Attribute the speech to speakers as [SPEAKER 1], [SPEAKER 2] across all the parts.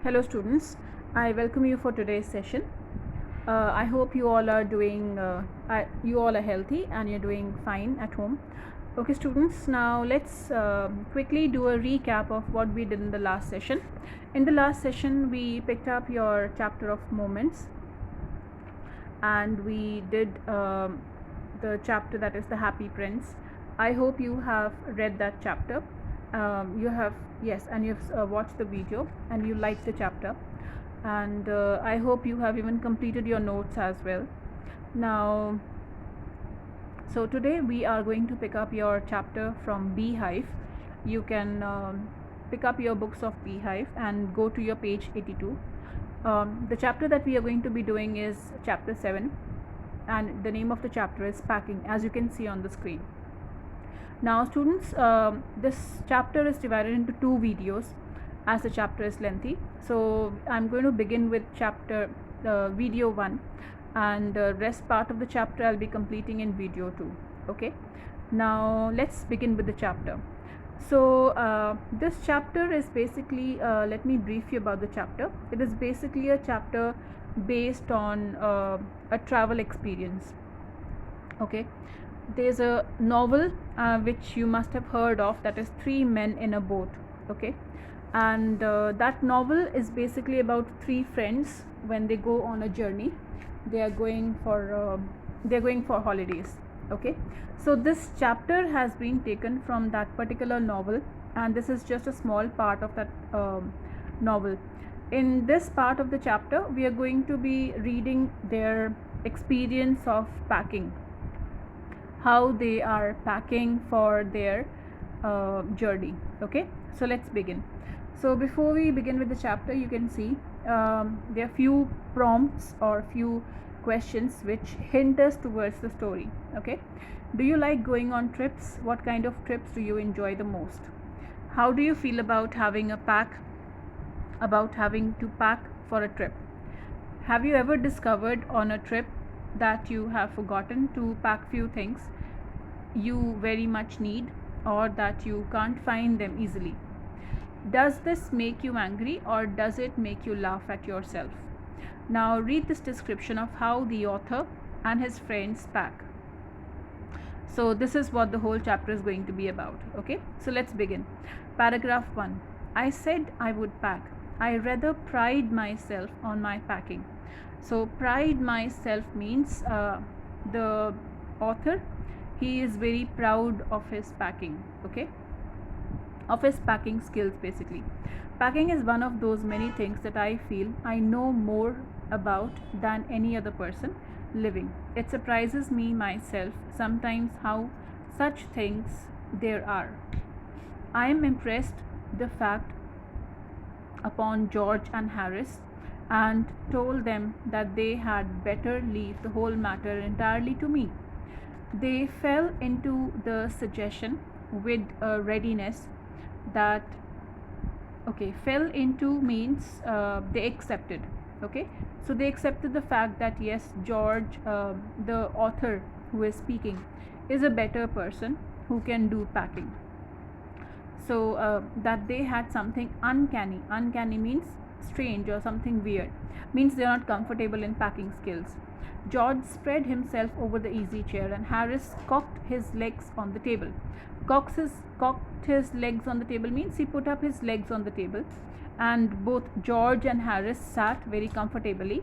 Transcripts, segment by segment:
[SPEAKER 1] Hello students, I welcome you for today's session. I hope you all are doing, you all are healthy and you're doing fine at home. Okay students, now let's quickly do a recap of what we did in the last session. In the last session we picked up your chapter of moments and we did the chapter that is the Happy Prince. I hope you have read that chapter. You have, yes, and you've watched the video and you liked the chapter, and I hope you have even completed your notes as well. Now, so today we are going to pick up your chapter from BEEHIVE. You can pick up your books of BEEHIVE and go to your page 82. The chapter that we are going to be doing is chapter 7, and the name of the chapter is Packing, as you can see on the screen. Now students, this chapter is divided into two videos as the chapter is lengthy. So I'm going to begin with chapter video 1, and the rest part of the chapter I'll be completing in video 2. Okay, now let's begin with the chapter. So this chapter is basically, let me brief you about the chapter. It is basically a chapter based on a travel experience. Okay, there's a novel which you must have heard of, that is Three Men in a Boat. Okay, and that novel is basically about three friends. When they go on a journey, they are going for holidays. Okay, so this chapter has been taken from that particular novel, and this is just a small part of that novel. In this part of the chapter we are going to be reading their experience of packing, how they are packing for their journey. Okay, so let's begin. So before we begin with the chapter, you can see there are few prompts or few questions which hint us towards the story. Okay, do you like going on trips? What kind of trips do you enjoy the most? How do you feel about having to pack for a trip? Have you ever discovered on a trip that you have forgotten to pack few things you very much need, or that you can't find them easily? Does this make you angry, or does it make you laugh at yourself? Now read this description of how the author and his friends pack. So this is what the whole chapter is going to be about. Okay, so let's begin. Paragraph 1. I said I would pack. I rather pride myself on my packing. So pride myself means the author, he is very proud of his packing. Okay, of his packing skills. Basically, packing is one of those many things that I feel I know more about than any other person living. It surprises me myself sometimes how such things there are. I am impressed the fact upon George and Harris, and told them that they had better leave the whole matter entirely to me. They fell into the suggestion with a readiness that, okay, fell into means they accepted. Okay, so they accepted the fact that yes, George, the author who is speaking, is a better person who can do packing. So that they had something uncanny means strange or something weird, means they are not comfortable in packing skills. George spread himself over the easy chair, and Harris cocked his legs on the table. Cocked his legs on the table means he put up his legs on the table, and both George and Harris sat very comfortably,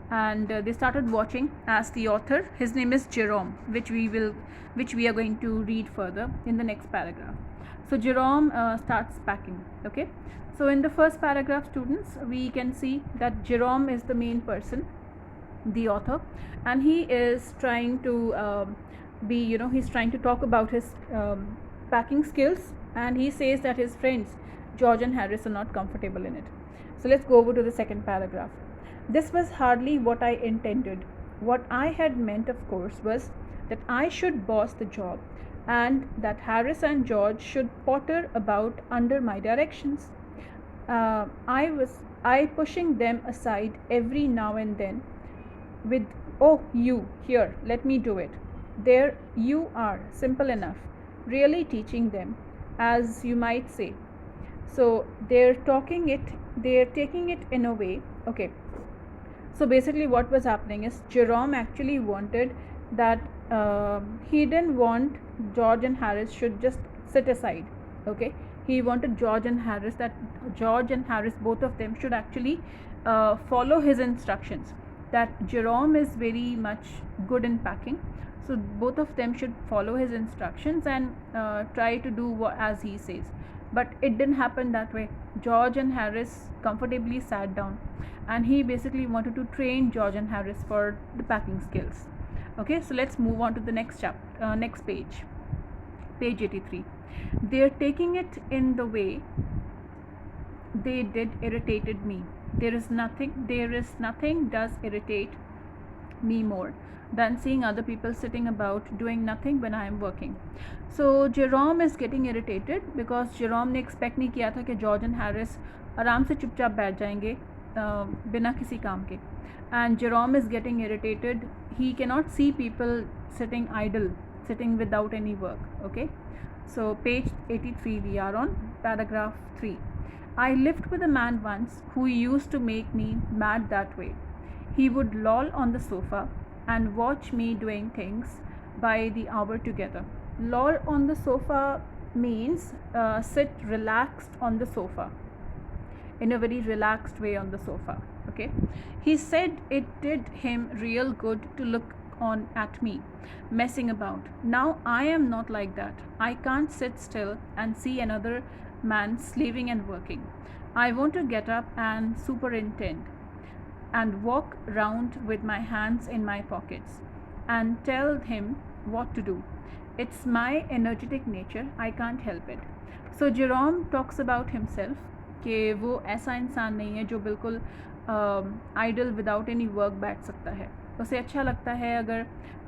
[SPEAKER 1] and they started watching as the author, his name is Jerome, which we are going to read further in the next paragraph. So Jerome starts packing. Okay, so in the first paragraph, students, we can see that Jerome is the main person, the author, and he is trying to he's trying to talk about his packing skills, and he says that his friends George and Harris are not comfortable in it. So let's go over to the second paragraph. This was hardly what I intended. What I had meant, of course, was that I should boss the job, and that Harris and George should potter about under my directions. I pushing them aside every now and then with, oh, you, here, let me do it. There you are, simple enough, really teaching them, as you might say. So they're taking it in a way. Okay, so basically what was happening is Jerome actually wanted that he didn't want George and Harris should just sit aside. Okay, he wanted George and Harris, both of them, should actually follow his instructions. That Jerome is very much good in packing, so both of them should follow his instructions and try to do as he says. But it didn't happen that way. George and Harris comfortably sat down, and he basically wanted to train George and Harris for the packing skills. Okay, so let's move on to the next page, page 83. They're taking it in the way they did irritated me. There is nothing does irritate me more than seeing other people sitting about doing nothing when I am working. So Jerome is getting irritated because Jerome ने expect नहीं किया था कि George and Harris आराम से चुपचाप बैठ जाएंगे बिना किसी काम के. And Jerome is getting irritated. He cannot see people sitting idle, sitting without any work. Okay, so page 83, we are on paragraph 3. I lived with a man once who used to make me mad that way. He would loll on the sofa and watch me doing things by the hour together. Loll on the sofa means sit relaxed on the sofa, in a very relaxed way on the sofa. Okay, he said it did him real good to look on at me messing about. Now I am not like that. I can't sit still and see another man slaving and working. I want to get up and superintend and walk round with my hands in my pockets and tell him what to do. It's my energetic nature. I can't help it. So Jerome talks about himself कि वो ऐसा इंसान नहीं है जो बिल्कुल idol without any work बैठ सकता है. उसे अच्छा लगता है अगर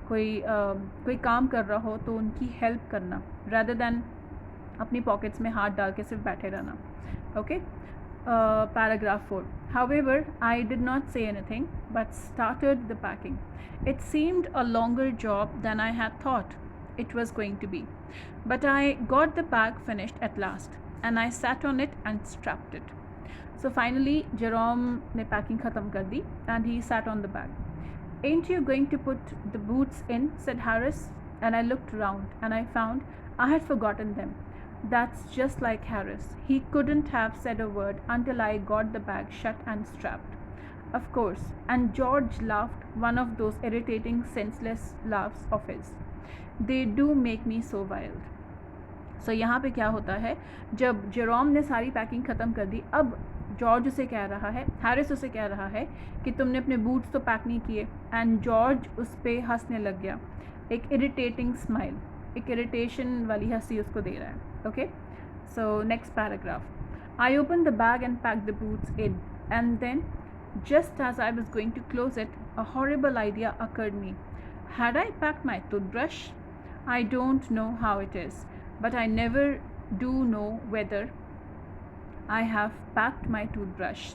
[SPEAKER 1] कोई काम कर रहा हो तो उनकी हेल्प करना, rather than अपनी पॉकेट्स में हाथ डाल के सिर्फ बैठे रहना. Okay, paragraph 4. However, I did not say anything but started the packing. It seemed a longer job than I had thought it was going to be, but I got the bag finished at last and I sat on it and strapped it. So finally Jerome ने packing ख़त्म कर दी and he sat on the bag. Ain't you going to put the boots in? Said Harris, and I looked round and I found I had forgotten them. That's just like Harris. He couldn't have said a word until I got the bag shut and strapped. Of course. And George laughed, one of those irritating, senseless laughs of his. They do make me so wild. So यहाँ पे क्या होता है, जब Jerome ने सारी packing ख़त्म कर दी, अब जॉर्ज उसे कह रहा है, हैरिस उसे कह रहा है कि तुमने अपने बूट्स तो पैक नहीं किए. एंड जॉर्ज उस पर हंसने लग गया, एक इरिटेटिंग स्माइल, एक इरिटेशन वाली हंसी उसको दे रहा है. Okay, so next paragraph. I open the bag and pack the boots in and then just as I was going to close it, a horrible idea occurred me. Had I packed my toothbrush? I don't know how it is, but I never do know whether I have packed my toothbrush.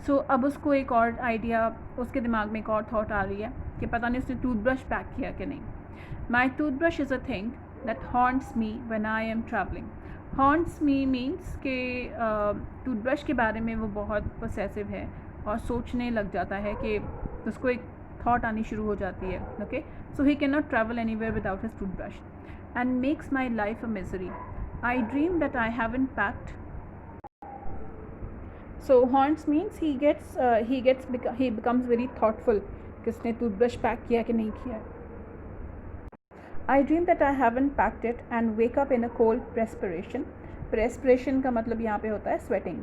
[SPEAKER 1] So अब उसको एक और idea, उसके दिमाग में एक और thought आ रही है कि पता नहीं उसने टूथब्रश पैक किया कि नहीं. My toothbrush is a thing that haunts me when I am traveling. Haunts me means कि टूथब्रश के बारे में वो बहुत पोसेसिव है और सोचने लग जाता है कि उसको एक थॉट आनी शुरू हो जाती है. Okay, so he can not travel anywhere without his toothbrush and makes my life a misery. I dream that I haven't packed. So haunts means he becomes very thoughtful कि उसने टूथब्रश पैक किया कि नहीं किया. I dream that I haven't packed it and wake up in a cold perspiration. Perspiration का मतलब यहाँ पे होता है sweating.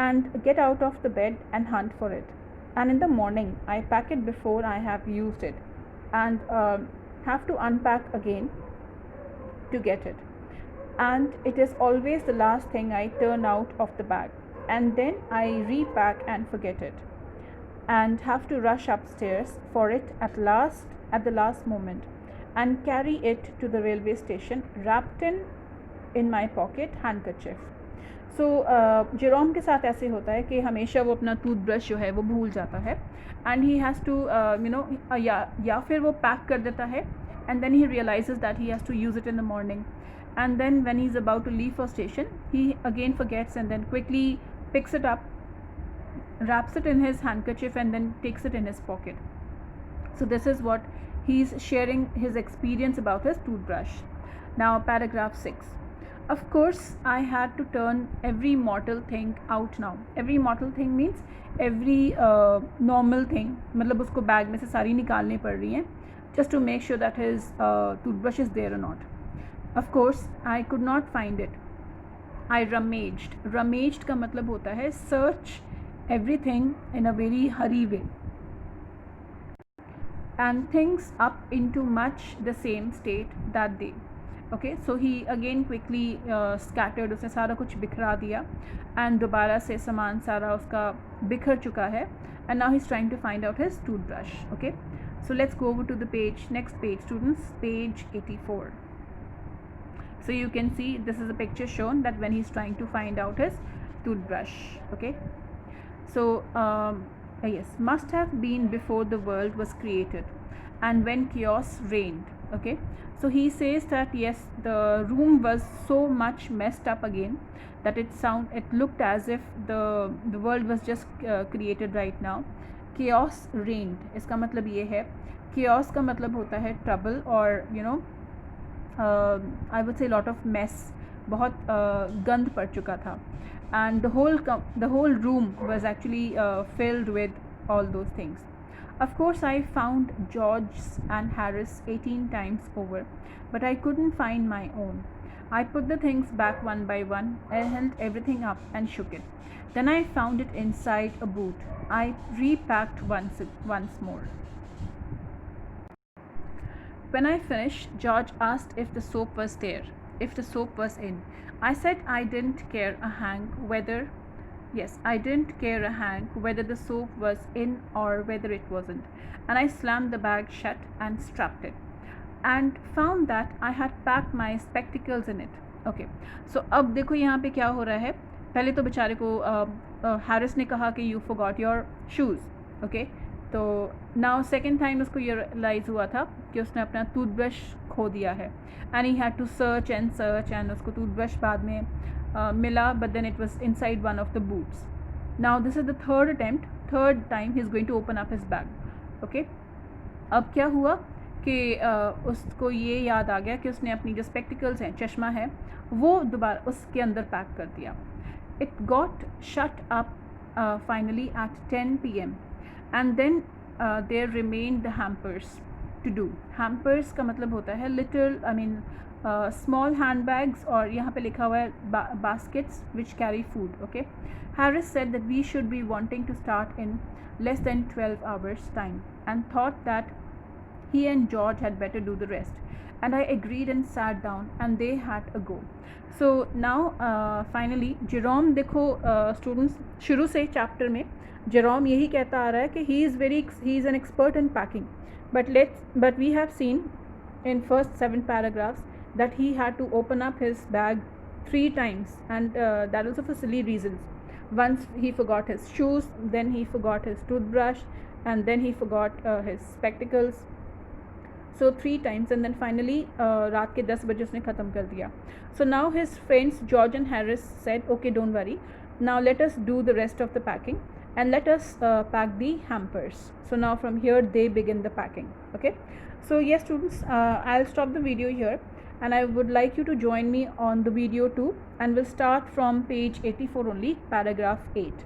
[SPEAKER 1] And get out of the bed and hunt for it. And in the morning I pack it before I have used it and have to unpack again to get it, and it is always the last thing I turn out of the bag, and then I repack and forget it and have to rush upstairs for it at the last moment and carry it to the railway station wrapped in my pocket handkerchief. So Jerome के साथ ऐसे होता है कि हमेशा वो अपना toothbrush जो है वो भूल जाता है and he has to या फिर वो पैक कर देता है and then he realizes that he has to use it in the morning and then when he's about to leave for station, he again forgets and then quickly picks it up, wraps it in his handkerchief, and then takes it in his pocket. So this is what he's sharing his experience about his toothbrush. Now paragraph 6. Of course I had to turn every mortal thing out now. Every mortal thing means every normal thing, मतलब उसको bag में से सारी निकालनी पड़ रही हैं just to make sure that his toothbrush is there or not. Of course I could not find it. I rummaged. Rummaged का मतलब होता है search everything in a very hurry way, and things up into much the same state that day. Okay, so he again quickly scattered, उसने सारा कुछ बिखरा दिया, and दोबारा से सामान सारा उसका बिखर चुका है, and now he's trying to find out his toothbrush. Okay, so let's go over to the page, next page students, page 84. So you can see this is a picture shown that when he's trying to find out his toothbrush. Okay, so yes, must have been before the world was created and when chaos reigned. Okay, so he says that yes, the room was so much messed up again that it looked as if the world was just created right now. Chaos reigned, इसका मतलब ये है, chaos का मतलब होता है trouble और you know I would say lot of mess, बहुत गंद पड़ चुका था, and the whole room was actually filled with all those things. Of course I found George's and Harris 18 times over, but I couldn't find my own. I put the things back one by one and held everything up and shook it. Then I found it inside a boot. I repacked once more. When I finished, George asked if the soap was there, if the soap was in. I said I didn't care a hang whether the soap was in or whether it wasn't. And I slammed the bag shut and strapped it, and found that I had packed my spectacles in it. Okay, so अब देखो यहाँ पे क्या हो रहा है. पहले तो बेचारे को हैरिस ने कहा कि you forgot your shoes. Okay, तो नाउ सेकेंड टाइम उसको ये रियलाइज़ हुआ था कि उसने अपना टूथब्रश खो दिया है, and he had to search and उसको टूथब्रश बाद में मिला, but then it was inside one of the boots. Now this is the third time he is going to open up his bag. Okay, अब क्या हुआ कि उसको ये याद आ गया कि उसने अपनी जो स्पेक्टिकल्स हैं, चश्मा है, वो दोबारा उसके अंदर पैक कर दिया. It got shut up finally at 10 PM, and then there remained the hampers to do. Hampers का मतलब होता है small handbags, और यहाँ पे लिखा हुआ है baskets which carry food. Okay, Harris said that we should be wanting to start in less than 12 hours time, and thought that he and George had better do the rest, and I agreed and sat down and they had a go. So now finally Jerome, देखो students, शुरू से chapter में Jerome यही कहता आ रहा है कि he is an expert in packing, but we have seen in first 7 paragraphs that he had to open up his bag 3 times, and that also for silly reasons. Once he forgot his shoes, then he forgot his toothbrush, and then he forgot his spectacles. So 3 times, and then finally रात के 10 बजे उसने ख़त्म कर दिया. So now his friends George and Harris said, okay, don't worry, now let us do the rest of the packing, and let us pack the hampers. So now from here they begin the packing. Okay, so yes students, I'll stop the video here, and I would like you to join me on the video 2, and we'll start from page 84 only, paragraph 8.